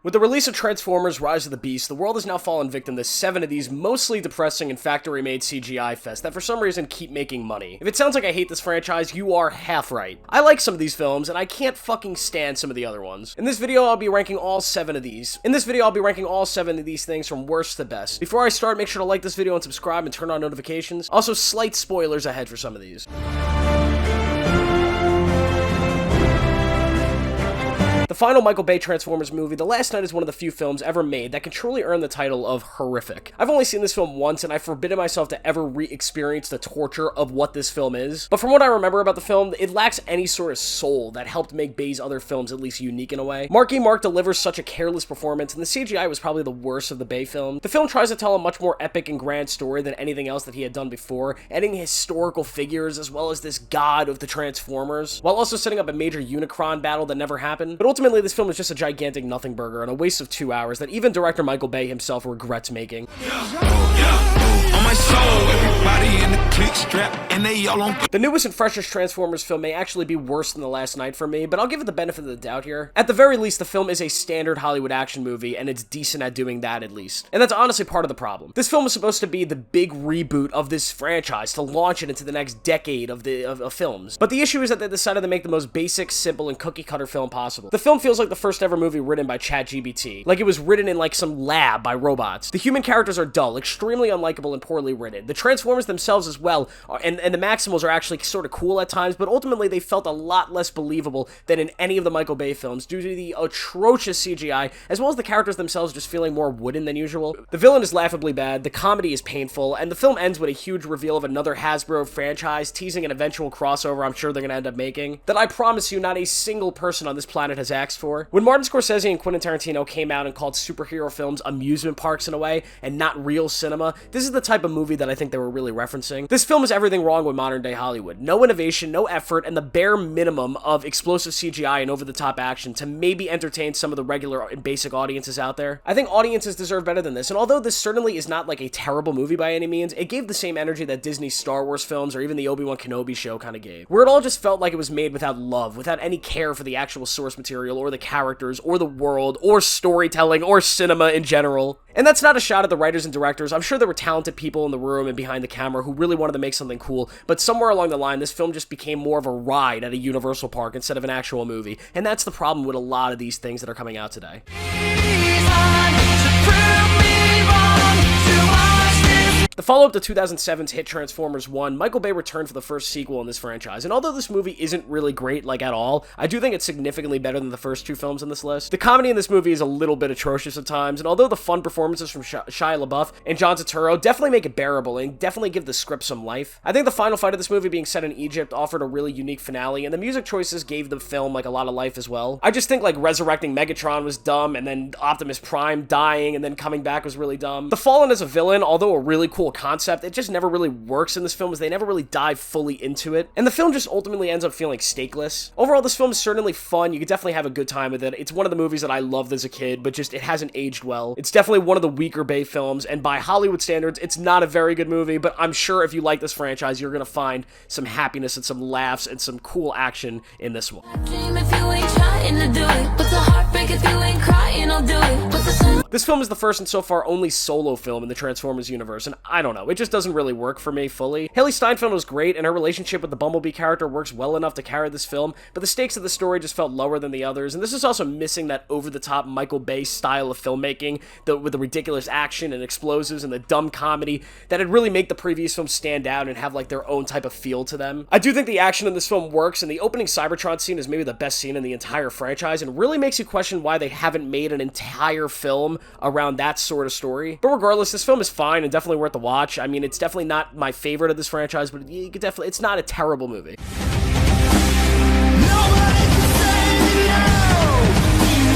With the release of Transformers Rise of the Beast, the world has now fallen victim to 7 of these mostly depressing and factory-made CGI fests that for some reason keep making money. If it sounds like I hate this franchise, you are half right. I like some of these films, and I can't fucking stand some of the other ones. In this video, I'll be ranking all 7 of these. Things from worst to best. Before I start, make sure to like this video and subscribe and turn on notifications. Also, slight spoilers ahead for some of these. The final Michael Bay Transformers movie, The Last Night, is one of the few films ever made that can truly earn the title of horrific. I've only seen this film once, and I've forbidden myself to ever re-experience the torture of what this film is. But from what I remember about the film, it lacks any sort of soul that helped make Bay's other films at least unique in a way. Marky Mark delivers such a careless performance, and the CGI was probably the worst of the Bay films. The film tries to tell a much more epic and grand story than anything else that he had done before, adding historical figures as well as this god of the Transformers, while also setting up a major Unicron battle that never happened. But ultimately, this film is just a gigantic nothing burger and a waste of 2 hours that even director Michael Bay himself regrets making. The newest and freshest Transformers film may actually be worse than The Last Night for me, but I'll give it the benefit of the doubt here. At the very least, the film is a standard Hollywood action movie, and it's decent at doing that at least. And that's honestly part of the problem. This film is supposed to be the big reboot of this franchise to launch it into the next decade of films. But the issue is that they decided to make the most basic, simple, and cookie-cutter film possible. The film feels like the first ever movie written by ChatGPT. Like it was written in like some lab by robots. The human characters are dull, extremely unlikable, and poorly written. The Transformers themselves as well, and the Maximals are actually sort of cool at times, but ultimately they felt a lot less believable than in any of the Michael Bay films due to the atrocious CGI, as well as the characters themselves just feeling more wooden than usual. The villain is laughably bad, the comedy is painful, and the film ends with a huge reveal of another Hasbro franchise, teasing an eventual crossover I'm sure they're gonna end up making, that I promise you not a single person on this planet has asked for. When Martin Scorsese and Quentin Tarantino came out and called superhero films amusement parks in a way, and not real cinema, this is the type of movie that I think they were really referencing. This film is everything wrong with modern day Hollywood. No innovation, no effort, and the bare minimum of explosive CGI and over-the-top action to maybe entertain some of the regular and basic audiences out there. I think audiences deserve better than this, and although this certainly is not like a terrible movie by any means, it gave the same energy that Disney's Star Wars films or even the Obi-Wan Kenobi show kind of gave, where it all just felt like it was made without love, without any care for the actual source material or the characters or the world or storytelling or cinema in general. And that's not a shot at the writers and directors. I'm sure there were talented people in the room and behind the camera who really wanted to make something cool, but somewhere along the line, this film just became more of a ride at a Universal park instead of an actual movie. And that's the problem with a lot of these things that are coming out today. The follow-up to 2007's hit Transformers 1, Michael Bay returned for the first sequel in this franchise, and although this movie isn't really great, like at all, I do think it's significantly better than the first 2 films on this list. The comedy in this movie is a little bit atrocious at times, and although the fun performances from Shia LaBeouf and John Turturro definitely make it bearable and definitely give the script some life, I think the final fight of this movie being set in Egypt offered a really unique finale, and the music choices gave the film like a lot of life as well. I just think like resurrecting Megatron was dumb, and then Optimus Prime dying and then coming back was really dumb. The Fallen as a villain, although a really cool concept, it just never really works in this film as they never really dive fully into it, and the film just ultimately ends up feeling stakeless. Overall, this film is certainly fun. You could definitely have a good time with it. It's one of the movies that I loved as a kid, but just it hasn't aged well. It's definitely one of the weaker Bay films, and by Hollywood standards, it's not a very good movie, but I'm sure if you like this franchise, you're gonna find some happiness and some laughs and some cool action in this one. This film is the first and so far only solo film in the Transformers universe, and I don't know, it just doesn't really work for me fully. Haley Steinfeld was great, and her relationship with the Bumblebee character works well enough to carry this film, but the stakes of the story just felt lower than the others, and this is also missing that over-the-top Michael Bay style of filmmaking, with the ridiculous action and explosives and the dumb comedy that'd really make the previous films stand out and have like their own type of feel to them. I do think the action in this film works, and the opening Cybertron scene is maybe the best scene in the entire franchise, and really makes you question why they haven't made an entire film around that sort of story. But regardless, this film is fine and definitely worth the watch. I mean, it's definitely not my favorite of this franchise, but you could definitely, it's not a terrible movie.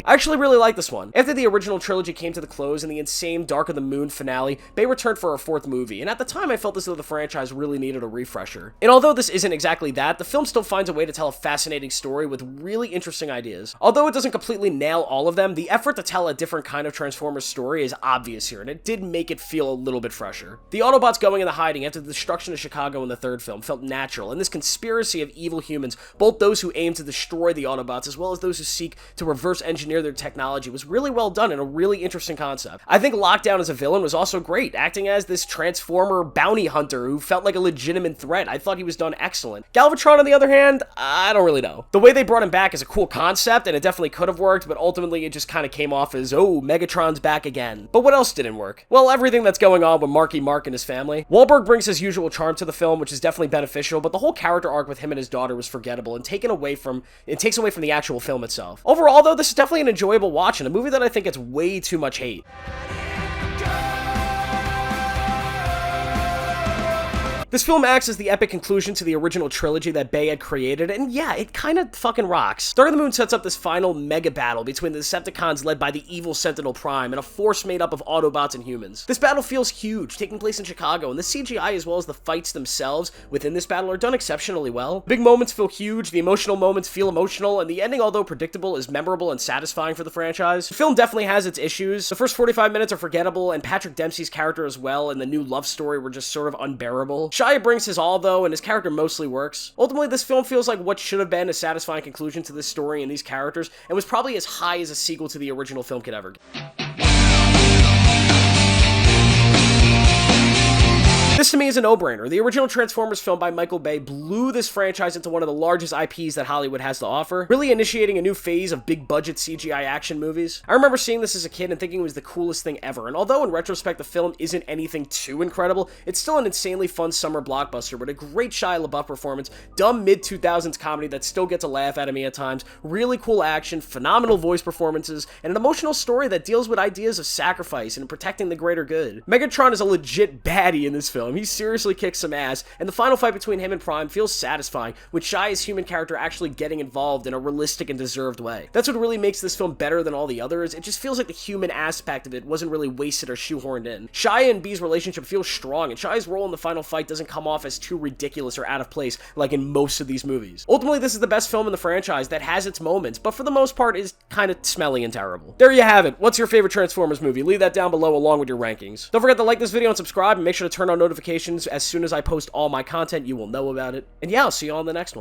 I actually really like this one. After the original trilogy came to the close and the insane Dark of the Moon finale, Bay returned for a 4th movie, and at the time I felt as though the franchise really needed a refresher. And although this isn't exactly that, the film still finds a way to tell a fascinating story with really interesting ideas. Although it doesn't completely nail all of them, the effort to tell a different kind of Transformers story is obvious here, and it did make it feel a little bit fresher. The Autobots going into hiding after the destruction of Chicago in the 3rd film felt natural, and this conspiracy of evil humans, both those who aim to destroy the Autobots as well as those who seek to reverse engineer engineer their technology was really well done and a really interesting concept. I think Lockdown as a villain was also great, acting as this Transformer bounty hunter who felt like a legitimate threat. I thought he was done excellent. Galvatron, on the other hand, I don't really know. The way they brought him back is a cool concept, and it definitely could have worked, but ultimately it just kind of came off as, oh, Megatron's back again. But what else didn't work? Well, everything that's going on with Marky Mark and his family. Wahlberg brings his usual charm to the film, which is definitely beneficial, but the whole character arc with him and his daughter was forgettable and takes away from the actual film itself. Overall, though, this is definitely an enjoyable watch and a movie that I think gets way too much hate. This film acts as the epic conclusion to the original trilogy that Bay had created, and yeah, it kinda fucking rocks. Dark of the Moon sets up this final mega battle between the Decepticons led by the evil Sentinel Prime and a force made up of Autobots and humans. This battle feels huge, taking place in Chicago, and the CGI as well as the fights themselves within this battle are done exceptionally well. Big moments feel huge, the emotional moments feel emotional, and the ending, although predictable, is memorable and satisfying for the franchise. The film definitely has its issues. The first 45 minutes are forgettable, and Patrick Dempsey's character as well and the new love story were just sort of unbearable. Shia brings his all, though, and his character mostly works. Ultimately, this film feels like what should have been a satisfying conclusion to this story and these characters, and was probably as high as a sequel to the original film could ever get. This to me is a no-brainer. The original Transformers film by Michael Bay blew this franchise into one of the largest IPs that Hollywood has to offer, really initiating a new phase of big-budget CGI action movies. I remember seeing this as a kid and thinking it was the coolest thing ever, and although in retrospect the film isn't anything too incredible, it's still an insanely fun summer blockbuster with a great Shia LaBeouf performance, dumb mid-2000s comedy that still gets a laugh out of me at times, really cool action, phenomenal voice performances, and an emotional story that deals with ideas of sacrifice and protecting the greater good. Megatron is a legit baddie in this film. He seriously kicks some ass, and the final fight between him and Prime feels satisfying, with Shia's human character actually getting involved in a realistic and deserved way. That's what really makes this film better than all the others. It just feels like the human aspect of it wasn't really wasted or shoehorned in. Shia and B's relationship feels strong, and Shia's role in the final fight doesn't come off as too ridiculous or out of place like in most of these movies. Ultimately, this is the best film in the franchise that has its moments, but for the most part is kind of smelly and terrible. There you have it. What's your favorite Transformers movie? Leave that down below along with your rankings. Don't forget to like this video and subscribe, and make sure to turn on notifications. As soon as I post all my content, you will know about it. And yeah, I'll see you all in the next one.